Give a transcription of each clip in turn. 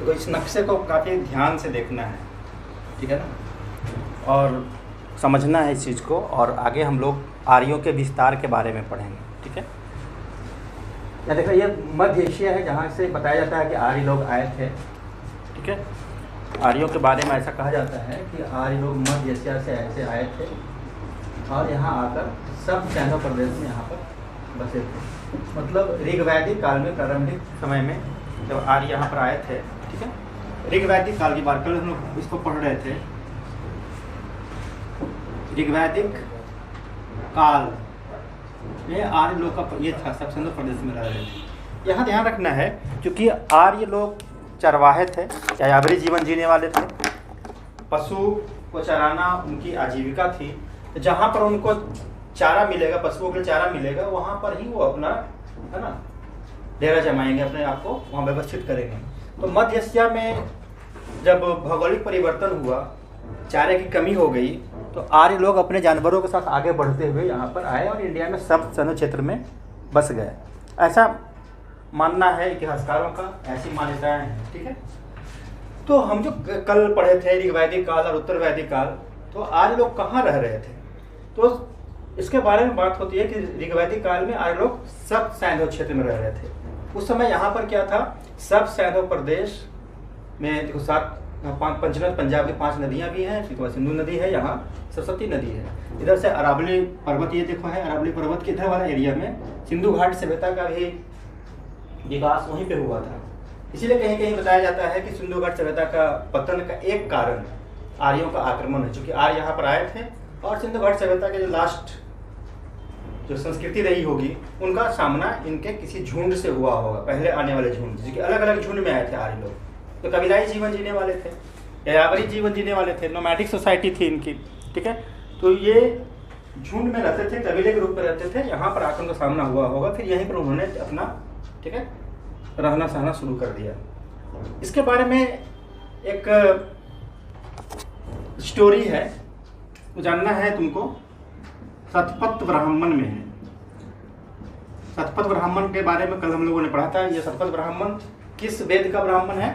तो इस नक्शे को काफ़ी ध्यान से देखना है, ठीक है ना, और समझना है इस चीज़ को, और आगे हम लोग आर्यों के विस्तार के बारे में पढ़ेंगे, ठीक है। या देखो ये मध्य एशिया है जहाँ से बताया जाता है कि आर्य लोग आए थे, ठीक है। आर्यों के बारे में ऐसा कहा जाता है कि आर्य लोग मध्य एशिया से ऐसे आए थे और यहाँ आकर सब सैनो प्रदेश में यहाँ पर बसे थे। मतलब ऋग्वैदिक काल में, प्रारंभिक समय में जब आर्य यहाँ पर आए थे, ठीक है। ऋग्वैदिक काल की बात, कल हम लोग इसको पढ़ रहे थे, ऋग्वैदिक काल में आर्य लोग का ये था, सब सैनो प्रदेश में रह रहे थे। यहाँ ध्यान रखना है क्योंकि आर्य लोग चरवाहे थे, यायावरी जीवन जीने वाले थे, पशु को चराना उनकी आजीविका थी। तो जहाँ पर उनको चारा मिलेगा, पशुओं के लिए चारा मिलेगा, वहाँ पर ही वो अपना, है ना, डेरा जमाएंगे, अपने आप को वहाँ व्यवस्थित करेंगे। तो मध्य एशिया में जब भौगोलिक परिवर्तन हुआ, चारे की कमी हो गई, तो आर्य लोग अपने जानवरों के साथ आगे बढ़ते हुए यहाँ पर आए और इंडिया में सब सैनो क्षेत्र में बस गए। ऐसा मानना है इतिहासकारों का, ऐसी मान्यताएं हैं, ठीक है। तो हम जो कल पढ़े थे ऋग्वैदिक काल और उत्तर वैदिक काल, तो आर्य लोग कहाँ रह रहे थे, तो इसके बारे में बात होती है कि ऋग्वैदिक काल में आर्य लोग सब सैनो क्षेत्र में रह रहे थे। उस समय यहाँ पर क्या था, सब सैनो प्रदेश में देखो पंजाब की 5 नदियाँ भी हैं, फिर सिंधु नदी है, यहाँ सरस्वती नदी है, इधर से अरावली पर्वत, ये देखो है अरावली पर्वत के इधर वाला एरिया में सिंधु घाट सभ्यता का भी विकास वहीं पे हुआ था। इसीलिए कहीं कहीं बताया जाता है कि सिंधु घाट सभ्यता का पतन का एक कारण आर्यों का आक्रमण है, क्योंकि आर्य यहाँ पर आए थे और सिंधु घाट सभ्यता के जो लास्ट जो संस्कृति रही होगी, उनका सामना इनके किसी झुंड से हुआ होगा, पहले आने वाले झुंड, जिसके अलग अलग झुंड में आए थे आर्य लोग। तो कबीलाई जीवन जीने वाले थे, यायावरी जीवन जीने वाले थे, नोमैडिक सोसाइटी थी इनकी, ठीक है। तो ये झुंड में रहते थे, कबीले के रूप में रहते थे, यहाँ पर आकर उनका सामना हुआ होगा, फिर यहीं पर उन्होंने अपना, ठीक है, रहना सहना शुरू कर दिया। इसके बारे में एक स्टोरी है, तो जानना है तुमको, शतपथ ब्राह्मण में है। शतपथ ब्राह्मण के बारे में कल हम लोगों ने पढ़ा था। यह शतपथ ब्राह्मण किस वेद का ब्राह्मण है?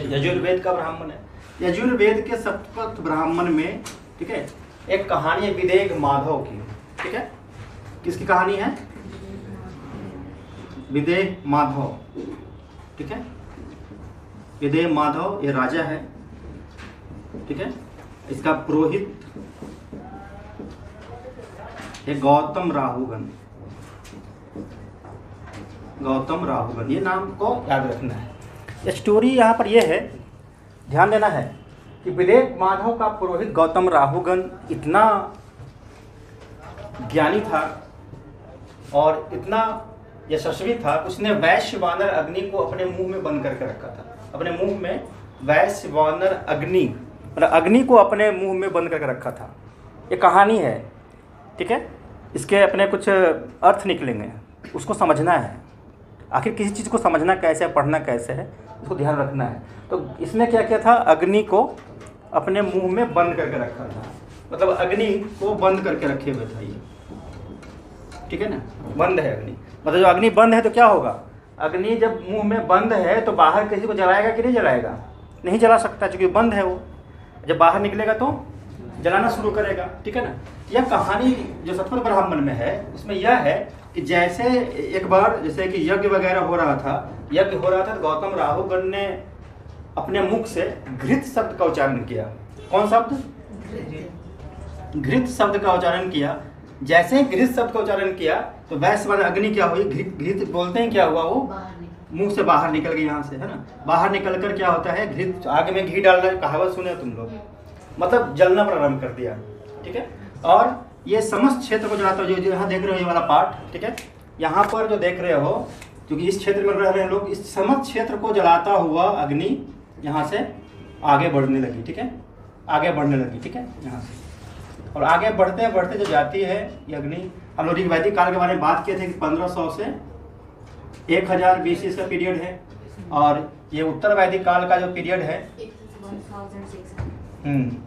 यजुर्वेद का ब्राह्मण है। यजुर्वेद के शतपथ ब्राह्मण में, ठीक है, एक कहानी है विदेह माधव की, ठीक है। किसकी कहानी है? विदेह माधव, ठीक है। विदेह माधव ये राजा है, ठीक है। इसका पुरोहित ये गौतम राहुगण, गौतम राहुगण, ये नाम को याद रखना है। ये स्टोरी यहाँ पर ये है, ध्यान देना है कि विदेह माधव का पुरोहित गौतम राहुगण इतना ज्ञानी था और इतना यशस्वी था, उसने वैश्य वानर अग्नि को अपने मुंह में बंद करके रखा था। अपने मुंह में वैश्य वानर अग्नि, मतलब अग्नि को अपने मुंह में बंद करके रखा था। ये कहानी है, ठीक है। इसके अपने कुछ अर्थ निकलेंगे, उसको समझना है। आखिर किसी चीज़ को समझना कैसे है, पढ़ना कैसे है, उसको ध्यान रखना है। तो इसने क्या किया था, अग्नि को अपने मुंह में बंद करके रखा था, मतलब अग्नि को बंद करके रखे हुए था ये, ठीक है ना। बंद है अग्नि, मतलब जो अग्नि बंद है तो क्या होगा, अग्नि जब मुंह में बंद है तो बाहर किसी को जलाएगा कि नहीं जलाएगा? नहीं जला सकता, क्योंकि बंद है वो। जब बाहर निकलेगा तो जलाना शुरू करेगा, ठीक है ना। यह कहानी जो शतपथ ब्राह्मण में है, उसमें यह है कि जैसे एक बार जैसे कि यज्ञ वगैरह हो रहा था, तो गौतम राहुगण ने अपने मुख से घृत शब्द का उच्चारण किया। कौन शब्द? घृत शब्द का उच्चारण किया। जैसे ही घृत शब्द का उच्चारण किया तो वैश्य वाला अग्नि क्या हुई, घृत बोलते हैं, क्या हुआ, वो मुंह से बाहर निकल गई, यहाँ से, है ना। बाहर निकल कर क्या होता है, घृत, आग में घी डालना, कहावत सुने तुम लोग, मतलब जलना प्रारंभ कर दिया, ठीक है। और ये समस्त क्षेत्र को जलाता हो, जो यहाँ देख रहे हो ये वाला पार्ट, ठीक है, यहाँ पर जो देख रहे हो, क्योंकि इस क्षेत्र में रह रहे हैं लोग, इस समस्त क्षेत्र को जलाता हुआ अग्नि यहाँ से आगे बढ़ने लगी, ठीक है, आगे बढ़ने लगी, ठीक है, यहाँ से। और आगे बढ़ते बढ़ते जो जाती है ये अग्नि, हम लोग ऋग्वैदिक काल के बारे में बात किए थे कि 1500 से 1000 BC का पीरियड है, और ये उत्तर वैदिक काल का जो पीरियड है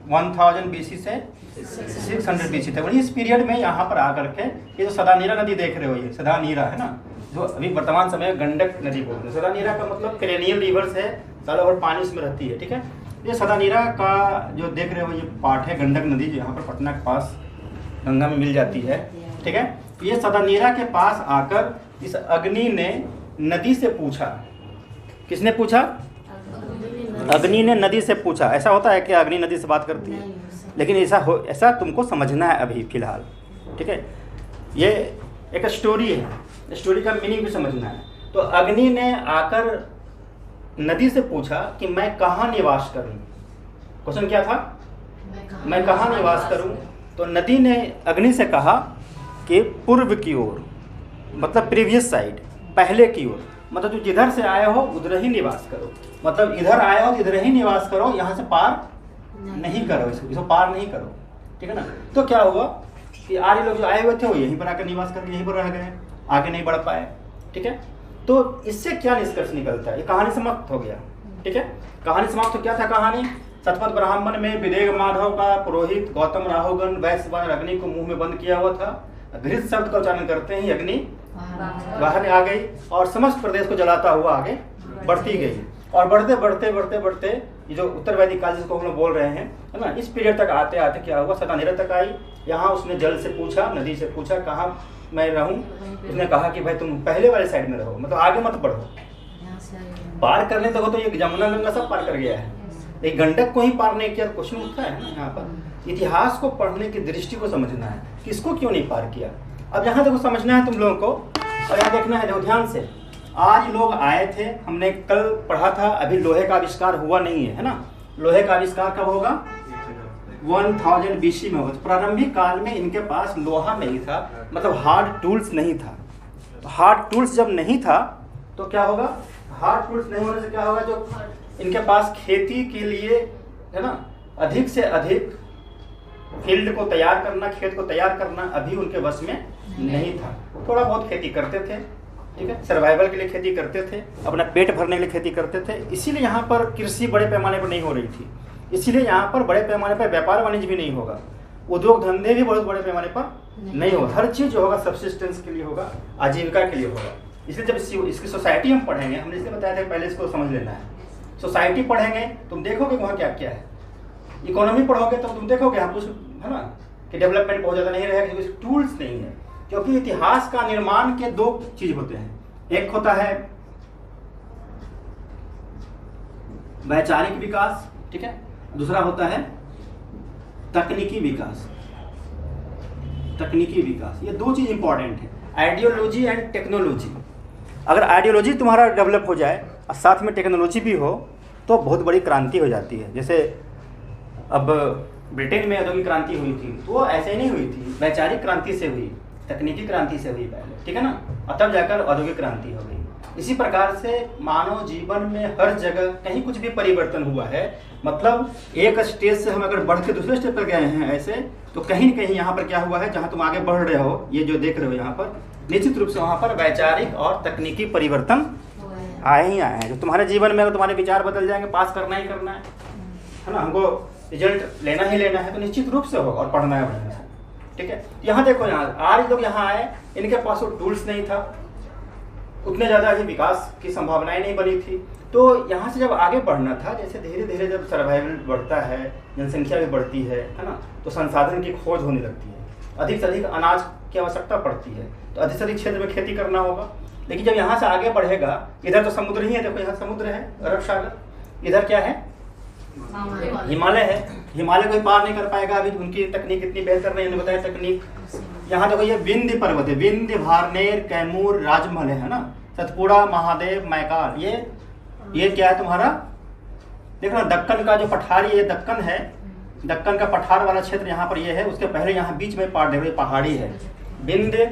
1000 BC से 600 BC तक। वही इस पीरियड में यहाँ पर आकर के ये जो सदानीरा नदी देख रहे हो, ये सदानीरा है ना, जो अभी वर्तमान समय में गंडक नदी बोलते हैं। सदानीरा का मतलब पेरेनियल रिवर्स है, सालों भर पानी उसमें रहती है, ठीक है। ये सदानीरा का जो देख रहे हो ये पार्ट है गंडक नदी, जो यहाँ पर पटना के पास गंगा में मिल जाती है, ठीक है। ये सदानीरा के पास आकर इस अग्नि ने नदी से पूछा। किसने पूछा? अग्नि ने नदी से पूछा। ऐसा होता है कि अग्नि नदी से बात करती है, लेकिन ऐसा तुमको समझना है अभी फिलहाल, ठीक है। ये एक स्टोरी है, स्टोरी का मीनिंग भी समझना है। तो अग्नि ने आकर नदी से पूछा कि मैं कहाँ निवास करूं। क्वेश्चन क्या था? मैं कहाँ निवास करूं? तो नदी ने अग्नि से कहा कि पूर्व की ओर, मतलब प्रीवियस साइड, पहले की ओर, मतलब तुम जिधर से आए हो उधर ही निवास करो। मतलब इधर आए हो तो इधर ही निवास करो, यहाँ से पार नहीं करो, इसको पार नहीं करो, ठीक है ना। तो क्या हुआ कि आर्य लोग जो आए हुए थे वो यहीं पर आकर निवास करके यहीं पर रह गए, आगे नहीं बढ़ पाए, ठीक है। तो इससे क्या निष्कर्ष निकलता है? ये कहानी समाप्त हो गया, ठीक है। कहानी समाप्त हो, क्या था कहानी? सतपथ ब्राह्मण में विदेह माधव का पुरोहित गौतम राहुगण वैश्य अग्नि को मुंह में बंद किया हुआ था। घृत शब्द का उच्चारण करते ही अग्नि बाहर आ गई और समस्त प्रदेश को जलाता हुआ आगे बढ़ती गई। और बढ़ते बढ़ते बढ़ते बढ़ते ये जो उत्तर वैदिक काल जिसको हम लोग बोल रहे हैं, है ना, इस पीरियड तक आते आते क्या हुआ, सदानीरा तक आई। यहाँ उसने जल से पूछा, नदी से पूछा कहाँ मैं रहूं। उसने कहा कि भाई तुम पहले वाले साइड में रहो, मतलब आगे मत बढ़ो। पार करने तक तो ये जमुना गंगा सब पार कर गया है, लेकिन गंडक को ही पार नहीं किया। क्वेश्चन उठता है ना यहाँ पर। इतिहास को पढ़ने की दृष्टि को समझना है, किसको क्यों नहीं पार किया। अब यहाँ देखो समझना है तुम लोगों को, और यहाँ देखना है देखो ध्यान से। आज लोग आए थे, हमने कल पढ़ा था, अभी लोहे का आविष्कार हुआ नहीं है, है ना। लोहे का आविष्कार कब होगा? 1000 BC में होगा। प्रारंभिक काल में इनके पास लोहा नहीं था, मतलब हार्ड टूल्स नहीं था। तो हार्ड टूल्स जब नहीं था तो क्या होगा? हार्ड टूल्स नहीं होने से क्या होगा, जो इनके पास खेती के लिए, है ना, अधिक से अधिक फील्ड को तैयार करना, खेत को तैयार करना अभी उनके वश में नहीं था। थोड़ा बहुत खेती करते थे, ठीक है, सर्वाइवल के लिए खेती करते थे, अपना पेट भरने के लिए खेती करते थे। इसीलिए यहाँ पर कृषि बड़े पैमाने पर नहीं हो रही थी, इसीलिए यहाँ पर बड़े पैमाने पर व्यापार वाणिज्य भी नहीं होगा, उद्योग धंधे भी बहुत बड़े पैमाने पर नहीं होगा। हर चीज़ जो होगा सब्सिस्टेंस के लिए होगा, आजीविका के लिए होगा। इसलिए जब इसकी सोसाइटी हम पढ़ेंगे, हमने इसलिए बताया था पहले इसको समझ लेना है। सोसाइटी पढ़ेंगे तुम देखोगे वहाँ क्या क्या है। इकोनॉमी पढ़ोगे तो तुम देखोगे यहाँ कुछ, है ना, कि डेवलपमेंट बहुत ज़्यादा नहीं रहेगा क्योंकि टूल्स नहीं है। क्योंकि इतिहास का निर्माण के दो चीज होते हैं, एक होता है वैचारिक विकास, ठीक है, दूसरा होता है तकनीकी विकास। तकनीकी विकास, ये दो चीज इंपॉर्टेंट है, आइडियोलॉजी एंड टेक्नोलॉजी। अगर आइडियोलॉजी तुम्हारा डेवलप हो जाए और साथ में टेक्नोलॉजी भी हो तो बहुत बड़ी क्रांति हो जाती है। जैसे अब ब्रिटेन में औद्योगिक क्रांति हुई थी तो वो ऐसे ही नहीं हुई थी, वैचारिक क्रांति से हुई, तकनीकी क्रांति से हुई पहले, ठीक है ना, और तब जाकर औद्योगिक क्रांति हो गई। इसी प्रकार से मानव जीवन में हर जगह कहीं कुछ भी परिवर्तन हुआ है, मतलब एक स्टेज से हम अगर बढ़ के दूसरे स्टेज पर गए हैं ऐसे, तो कहीं न कहीं यहाँ पर क्या हुआ है, जहाँ तुम आगे बढ़ रहे हो, ये जो देख रहे हो यहाँ पर, निश्चित रूप से वहाँ पर वैचारिक और तकनीकी परिवर्तन आए ही आए हैं। जो तुम्हारे जीवन में अगर तुम्हारे विचार बदल जाएंगे, पास करना ही करना है ना, हमको रिजल्ट लेना ही लेना है, तो निश्चित रूप से होगा और पढ़ना है बढ़िया से, ठीक है। यहाँ देखो, यहाँ आज लोग यहाँ आए, इनके पास वो टूल्स नहीं था, उतने ज़्यादा ही विकास की संभावनाएं नहीं बनी थी। तो यहाँ से जब आगे बढ़ना था, जैसे धीरे धीरे जब सर्वाइवल बढ़ता है, जनसंख्या भी बढ़ती है ना, तो संसाधन की खोज होने लगती है, अधिक से अधिक अनाज की आवश्यकता पड़ती है, तो अधिक से अधिक क्षेत्र में खेती करना होगा। लेकिन जब यहाँ से आगे बढ़ेगा, इधर तो समुद्र ही है, देखो यहाँ समुद्र है, अरब सागर, इधर क्या है, हिमालय है, हिमालय कोई पार नहीं कर पाएगा। अभी उनकी तकनीक इतनी बेहतर नहीं, उन्होंने बताया तकनीक। यहाँ देखो ये विंध्य पर्वत है, विंध्य, भारनेर, कैमूर, राजमहल है ना, सतपुड़ा, महादेव, मैकाल, ये क्या है तुम्हारा, देखो दक्कन का जो पठारी है, दक्कन है, दक्कन का पठार वाला क्षेत्र यहाँ पर ये है। उसके पहले यहाँ बीच में पहाड़ी है, विंध्य,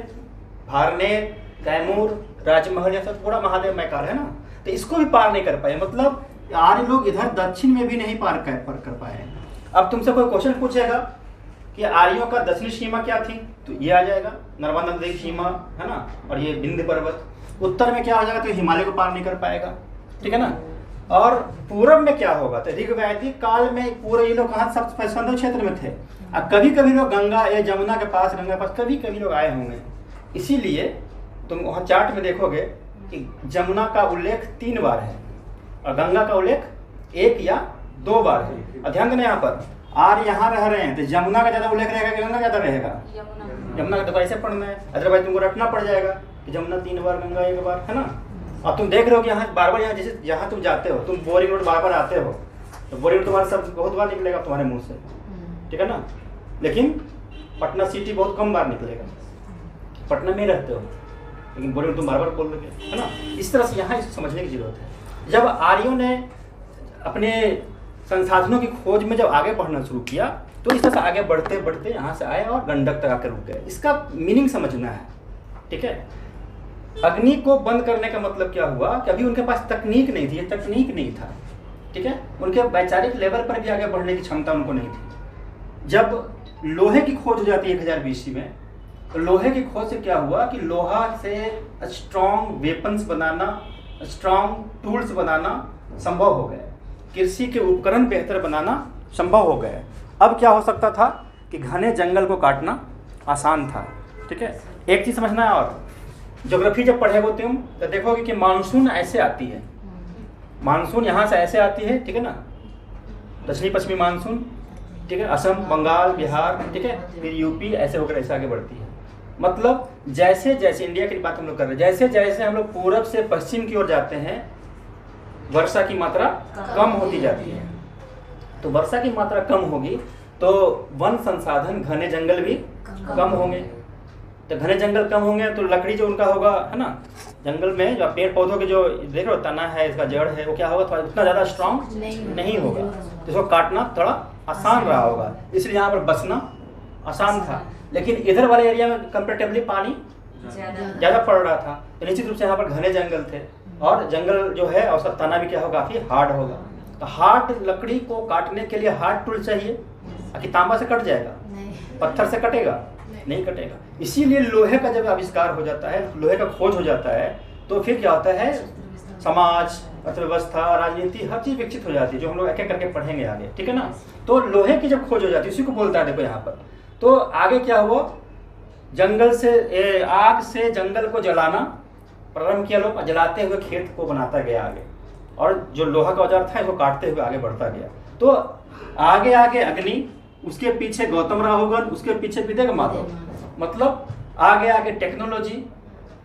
भारनेर, कैमूर, राजमहल, या सतपुड़ा, महादेव, मैकाल है ना, तो इसको भी पार नहीं कर पाए। मतलब आर्य लोग इधर दक्षिण में भी नहीं पार कर पाए। अब तुमसे कोई क्वेश्चन पूछेगा कि आर्यों का दक्षिणी सीमा क्या थी, तो ये आ जाएगा नर्मदा नदी की सीमा, है ना, और ये विंध्य पर्वत। उत्तर में क्या आ जाएगा, तो हिमालय को पार नहीं कर पाएगा, ठीक है ना। और पूर्व में क्या होगा, तो ऋग्वैदिक काल में पूरे ये लोग कहाँ, सब स्वतंत्र क्षेत्र में थे। अब कभी कभी लोग गंगा या जमुना के पास, गंगा के पास कभी कभी लोग आए होंगे, इसीलिए तुम वहाँ चार्ट में देखोगे कि जमुना का उल्लेख 3 बार है और गंगा का उल्लेख 1 या 2 बार है। और ध्यान देना यहाँ पर आर्य यहाँ रह रहे हैं तो जमुना का ज़्यादा उल्लेख रहेगा कि गंगा ज़्यादा रहेगा? यमुना का तो ऐसे पढ़ना है, अदरवाइज तुमको रटना पड़ जाएगा कि जमुना 3 बार गंगा 1 बार, है ना। अब तुम देख रहे हो कि यहाँ बार बार, यहाँ जैसे यहाँ तुम जाते हो, तुम बोरिंग रोड बार बार आते हो तो बोरिंग तुम्हारे सब बहुत बार निकलेगा तुम्हारे मुँह से, ठीक है ना। लेकिन पटना सिटी बहुत कम बार निकलेगा, पटना में रहते हो लेकिन बोरिंग तुम बार बार बोल दोगे, है ना। इस तरह से यहाँ इसको समझने की जरूरत है। जब आर्यों ने अपने संसाधनों की खोज में जब आगे बढ़ना शुरू किया तो इस तरह से आगे बढ़ते बढ़ते यहाँ से आए और गंडक तक आकर रुक गए। इसका मीनिंग समझना है, ठीक है। अग्नि को बंद करने का मतलब क्या हुआ कि अभी उनके पास तकनीक नहीं थी, ये तकनीक नहीं था, ठीक है। उनके वैचारिक लेवल पर भी आगे बढ़ने की क्षमता उनको नहीं थी। जब लोहे की खोज हो जाती है 1000 BC में, तो लोहे की खोज से क्या हुआ कि लोहा से स्ट्रॉन्ग वेपन्स बनाना, स्ट्रॉन्ग टूल्स बनाना संभव हो गया, कृषि के उपकरण बेहतर बनाना संभव हो गया। अब क्या हो सकता था कि घने जंगल को काटना आसान था, ठीक है। एक चीज़ समझना है, और ज्योग्राफी जब पढ़ेगो तुम तो देखोगे कि मानसून ऐसे आती है, मानसून यहाँ से ऐसे आती है, ठीक है ना, दक्षिणी पश्चिमी मानसून, ठीक है, असम, बंगाल, बिहार, ठीक है, फिर यूपी, ऐसे होकर ऐसे आगे बढ़ती है। मतलब जैसे जैसे इंडिया की बात हम लोग कर रहे हैं, जैसे जैसे हम लोग पूरब से पश्चिम की ओर जाते हैं वर्षा की मात्रा कम होती जाती है। तो वर्षा की मात्रा कम होगी तो वन संसाधन, घने जंगल भी कम होंगे। तो घने जंगल कम होंगे तो लकड़ी जो उनका होगा, है ना, जंगल में जो पेड़ पौधों के जो देख रहे हो तना है, इसका जड़ है, वो क्या होगा, थोड़ा उतना ज़्यादा स्ट्रांग नहीं होगा, तो इसको काटना थोड़ा आसान रहा होगा, इसलिए यहाँ पर बसना आसान था। लेकिन इधर वाले एरिया में कंपेरेटिवली पानी ज़्यादा पड़ रहा था, तो निश्चित रूप से यहाँ पर घने जंगल थे और जंगल जो है उसका तना भी क्या होगा, काफ़ी हार्ड होगा। तो हार्ड लकड़ी को काटने के लिए हार्ड टूल चाहिए, कि तांबा से कट जाएगा, पत्थर से कटेगा नहीं कटेगा। इसीलिए लोहे का जब आविष्कार हो जाता है, लोहे का खोज हो जाता है, तो फिर क्या होता है, समाज, अर्थव्यवस्था, राजनीति, हर चीज़ विकसित हो जाती है, जो हम लोग एक एक करके पढ़ेंगे आगे, ठीक है ना। तो लोहे की जब खोज हो जाती है, उसी को बोलता है, देखो यहाँ पर। तो आगे क्या हुआ, जंगल से आग से जंगल को जलाना प्रारंभ किया लोग, जलाते हुए खेत को बनाता गया आगे, और जो लोहा का औजार था इसको काटते हुए आगे बढ़ता गया। तो आगे आगे अग्नि, उसके पीछे गौतम राहुगन, उसके पीछे विदेह माधव, मतलब आगे आगे टेक्नोलॉजी,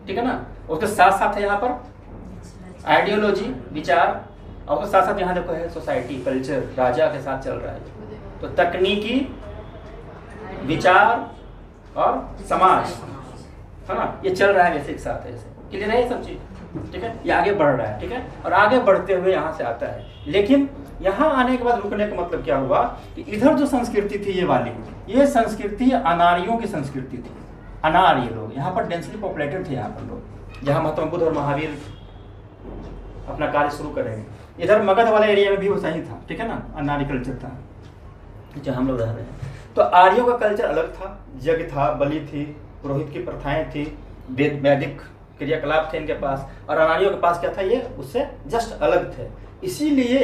ठीक है ना, उसके साथ साथ है यहाँ पर आइडियोलॉजी, विचार, और उसके साथ साथ यहाँ देखो है सोसाइटी, कल्चर, राजा के साथ चल रहा है। तो तकनीकी, विचार और समाज, है ना, ये चल रहा है वैसे एक साथ, ऐसे क्लियर है ये सब चीज, ठीक है। ये आगे बढ़ रहा है, ठीक है, और आगे बढ़ते हुए यहाँ से आता है। लेकिन यहाँ आने के बाद रुकने का मतलब क्या हुआ कि इधर जो संस्कृति थी, ये वाली, ये संस्कृति अनार्यों की संस्कृति थी। अनार्य लोग यहाँ पर डेंसली पॉपुलेटेड थे, यहाँ पर लोग, जहाँ महात्मा बुद्ध और महावीर अपना कार्य शुरू करेंगे। इधर मगध वाले एरिया में भी वो सही था, ठीक है ना, अनार्य कल्चर था जहाँ हम लोग रह रहे हैं। तो आर्यों का कल्चर अलग था, यज्ञ था, बलि थी, पुरोहित की प्रथाएं थी, वैदिक क्रियाकलाप थे इनके पास, और अनार्यों के पास क्या था, ये उससे जस्ट अलग थे। इसीलिए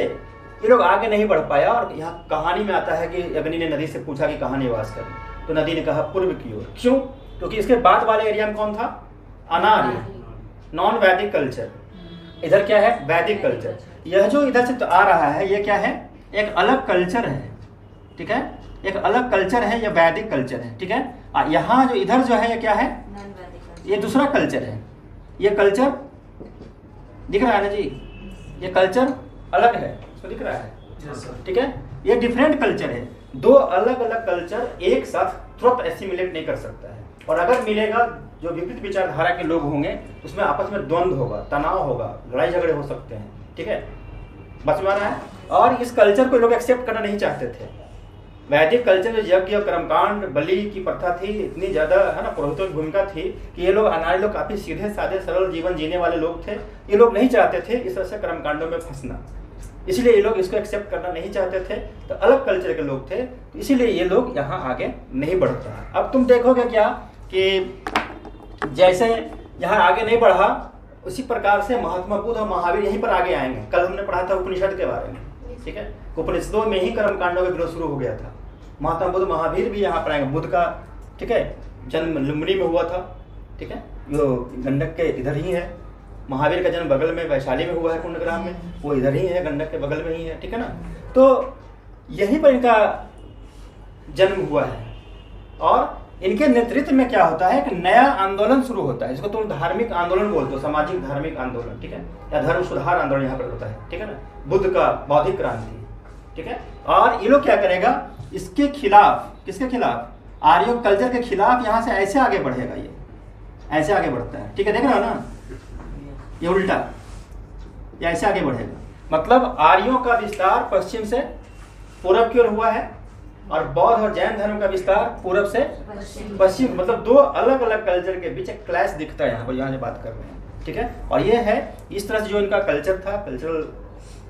ये लोग आगे नहीं बढ़ पाया। और यहाँ कहानी में आता है कि अग्नि ने नदी से पूछा कि कहाँ निवास करें, तो नदी ने कहा पूर्व की ओर। क्यों? क्योंकि इसके बाद वाले एरिया में कौन था, अनार्य, नॉन वैदिक कल्चर। इधर क्या है, वैदिक कल्चर। यह जो इधर से तो आ रहा है, ये क्या है, एक अलग कल्चर है, ठीक है, एक अलग कल्चर है, ये वैदिक कल्चर है, ठीक है। यहाँ जो इधर जो है ये क्या है, ये दूसरा कल्चर है। ये कल्चर दिख रहा है ना जी, ये कल्चर अलग है, इसको दिख रहा है, ठीक है, ये डिफरेंट कल्चर है। दो अलग अलग कल्चर एक साथ तुरंत एसिमिलेट नहीं कर सकता है, और अगर मिलेगा जो विपरीत विचारधारा के लोग होंगे उसमें आपस में द्वंद्व होगा, तनाव होगा, लड़ाई झगड़े हो सकते हैं, ठीक है, बस में आ रहा है। और इस कल्चर को लोग एक्सेप्ट करना नहीं चाहते थे। वैदिक कल्चर में यज्ञ, कर्मकांड, बलि की प्रथा थी, इतनी ज़्यादा, है ना, पुरोहितों की भूमिका थी कि ये लोग अनार्य लोग काफ़ी सीधे साधे सरल जीवन जीने वाले लोग थे। ये लोग नहीं चाहते थे इस तरह से कर्मकांडों में फंसना, इसलिए ये लोग इसको एक्सेप्ट करना नहीं चाहते थे। तो अलग कल्चर के लोग थे, तो इसीलिए ये लोग यहाँ आगे नहीं बढ़ता। अब तुम देखोगे क्या कि जैसे यहाँ आगे नहीं बढ़ा, उसी प्रकार से महात्मा बुद्ध और महावीर यहीं पर आगे आएंगे। कल हमने पढ़ा था उपनिषद के बारे में, ठीक है, उपनिषदों में ही कर्मकांडों का विरोध शुरू हो गया था। महात्मा बुद्ध महावीर भी यहाँ पर आएंगे। बुद्ध का, ठीक है, जन्म लुम्बिनी में हुआ था, ठीक है, जो गंडक के इधर ही है। महावीर का जन्म बगल में वैशाली में हुआ है, कुंडग्राम में, वो इधर ही है, गंडक के बगल में ही है, ठीक है ना। तो यहीं पर इनका जन्म हुआ है और इनके नेतृत्व में क्या होता है, एक नया आंदोलन शुरू होता है, इसको तुम धार्मिक आंदोलन बोलते हो, सामाजिक धार्मिक आंदोलन, ठीक है, या धर्म सुधार आंदोलन यहाँ पर होता है, ठीक है ना, बुद्ध का बौद्धिक क्रांति, ठीक है। और ये लोग क्या करेगा, इसके खिलाफ, किसके खिलाफ, आर्यों कल्चर के खिलाफ यहाँ से ऐसे आगे बढ़ेगा, ये ऐसे आगे बढ़ता है, ठीक है, देख रहे हो ना, ये उल्टा, ये ऐसे आगे बढ़ेगा। मतलब आर्यों का विस्तार पश्चिम से पूरब की ओर हुआ है और बौद्ध और जैन धर्म का विस्तार पूरब से पश्चिम, मतलब दो अलग अलग कल्चर के बीच एक क्लैश दिखता है यहाँ पर, यहाँ से बात कर रहे हैं, ठीक है। और ये है इस तरह से जो इनका कल्चर था, कल्चरल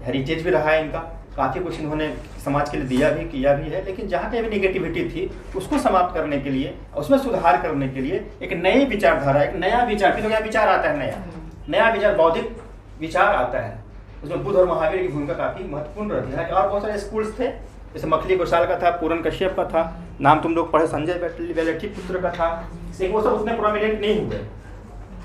हेरिटेज भी रहा है इनका, काफ़ी कुछ इन्होंने समाज के लिए दिया भी, किया भी है, लेकिन जहाँ कहीं भी निगेटिविटी थी उसको समाप्त करने के लिए, उसमें सुधार करने के लिए एक नई विचारधारा, एक नया विचार, फिर नया विचार आता है, नया विचार, बौद्धिक विचार आता है। उसमें बुद्ध और महावीर की भूमिका काफ़ी महत्वपूर्ण रहती है। और बहुत सारे स्कूल्स थे, जैसे मखली घोषाल का था, पूरन कश्यप का था, नाम तुम लोग पढ़े, संजय बैठीपुत्र का था, लेकिन वो सब उतने प्रोमिनेंट नहीं हुए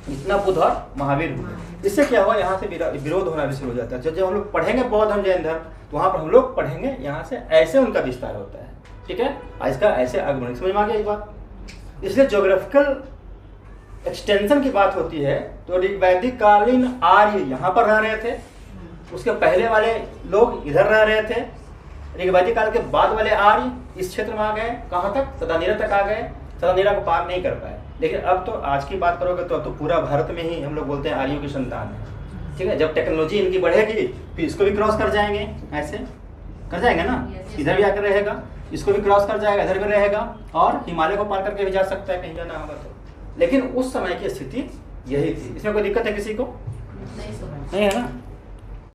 जितना बुद्ध और महावीर हुए। इससे क्या हुआ, यहाँ से विरोध होना भी शुरू हो जाता है। जब हम लोग पढ़ेंगे बौद्ध हम जैन धर्म, तो वहाँ पर हम लोग पढ़ेंगे यहाँ से ऐसे उनका विस्तार होता है, ठीक है, इसका ऐसे आगमन, समझ में आ गया ये बात। इसलिए ज्योग्राफिकल एक्सटेंशन की बात होती है तो ऋग्वैदिक कालीन आर्य यहाँ पर रह रहे थे, उसके पहले वाले लोग इधर रह रहे थे, ऋग्वैदिक काल के बाद वाले आर्य इस क्षेत्र में आ गए, कहाँ तक, सदानीरा तक आ गए, सदानीरा को पार नहीं कर पाए। लेकिन अब तो आज की बात करोगे तो अब तो पूरा भारत में ही हम लोग बोलते हैं आर्यों की संतान है, ठीक है। जब टेक्नोलॉजी इनकी बढ़ेगी फिर इसको भी क्रॉस कर जाएंगे, ऐसे कर जाएंगे ना, इधर भी आकर रहेगा, इसको भी क्रॉस कर जाएगा, इधर भी रहेगा और हिमालय को पार करके भी जा सकता है कहीं जाना होगा तो। लेकिन उस समय की स्थिति यही थी, इसमें कोई दिक्कत है किसी को? नहीं है ना।